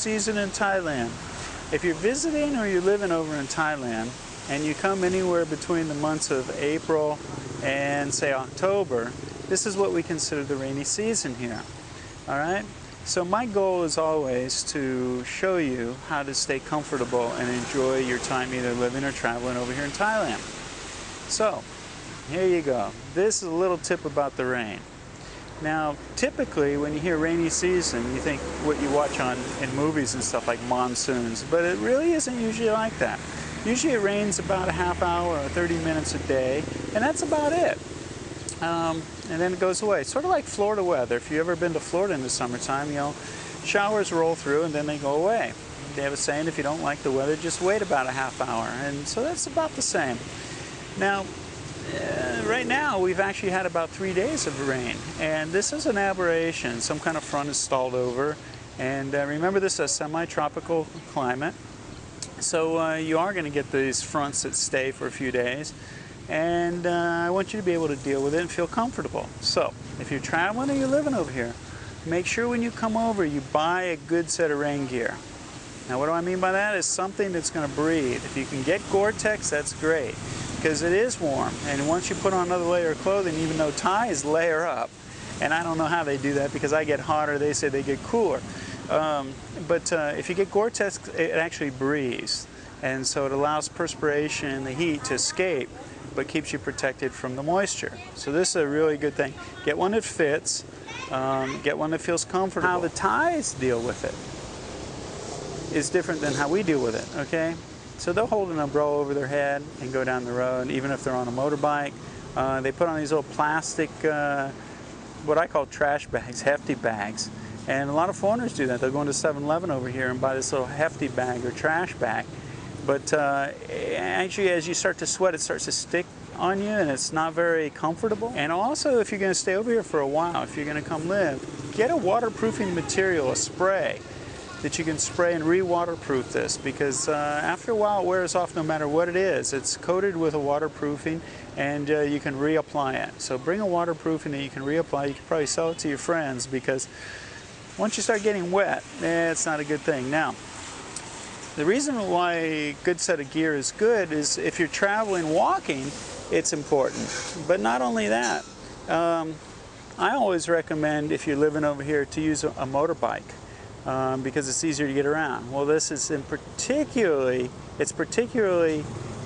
season in Thailand. If you're visiting or you're living over in Thailand and you come anywhere between the months of April and say October, this is what we consider the rainy season here. All right? So my goal is always to show you how to stay comfortable and enjoy your time either living or traveling over here in Thailand. So, here you go. This is a little tip about the rain. Now, typically when you hear rainy season, you think what you watch in movies and stuff like monsoons, but it really isn't usually like that. Usually it rains about a half hour or 30 minutes a day, and that's about it. And then it goes away. Sort of like Florida weather. If you've ever been to Florida in the summertime, you know, showers roll through and then they go away. They have a saying, if you don't like the weather, just wait about a half hour. And so that's about the same. Now, right now we've actually had about 3 days of rain, and this is an aberration. Some kind of front is stalled over, and remember, this is a semi-tropical climate, so you are going to get these fronts that stay for a few days, and I want you to be able to deal with it and feel comfortable. So if you're traveling or you're living over here, make sure when you come over you buy a good set of rain gear. Now what do I mean by that? Is something that's going to breathe. If you can get Gore-Tex, that's great, because it is warm, and once you put on another layer of clothing, even though Thais layer up, and I don't know how they do that because I get hotter, they say they get cooler, but if you get Gore-Tex, it actually breathes, and so it allows perspiration and the heat to escape, but keeps you protected from the moisture. So this is a really good thing. Get one that fits, get one that feels comfortable. How the Thais deal with it is different than how we deal with it, okay? So they'll hold an umbrella over their head and go down the road, even if they're on a motorbike. They put on these little plastic, what I call trash bags, hefty bags. And a lot of foreigners do that. They'll go into 7-Eleven over here and buy this little hefty bag or trash bag. But actually, as you start to sweat, it starts to stick on you, and it's not very comfortable. And also, if you're going to stay over here for a while, if you're going to come live, get a waterproofing material, a spray, that you can spray and re-waterproof this, because after a while it wears off no matter what it is. It's coated with a waterproofing, and you can reapply it. So bring a waterproofing that you can reapply. You can probably sell it to your friends, because once you start getting wet, it's not a good thing. Now, the reason why a good set of gear is good is if you're traveling walking, it's important. But not only that, I always recommend, if you're living over here, to use a motorbike. Because it's easier to get around. Well, this is particularly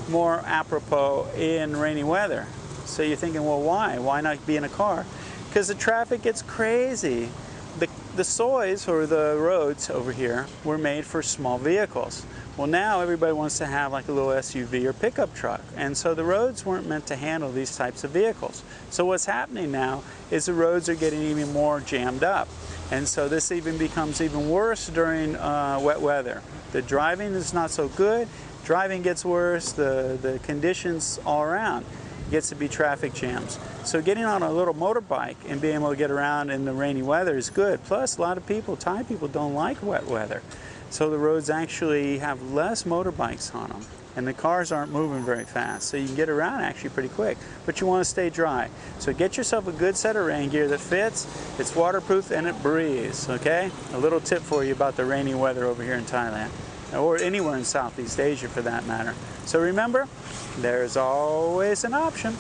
more apropos in rainy weather. So you're thinking, well, why? Why not be in a car? Because the traffic gets crazy. The sois, or the roads over here, were made for small vehicles. Well, now everybody wants to have like a little SUV or pickup truck, and so the roads weren't meant to handle these types of vehicles. So what's happening now is the roads are getting even more jammed up. And so this even becomes even worse during wet weather. The driving is not so good, driving gets worse, the conditions all around gets to be traffic jams. So getting on a little motorbike and being able to get around in the rainy weather is good. Plus, a lot of people, Thai people, don't like wet weather. So the roads actually have less motorbikes on them, and the cars aren't moving very fast. So you can get around actually pretty quick, but you want to stay dry. So get yourself a good set of rain gear that fits, it's waterproof, and it breathes, okay? A little tip for you about the rainy weather over here in Thailand, or anywhere in Southeast Asia for that matter. So remember, there's always an option.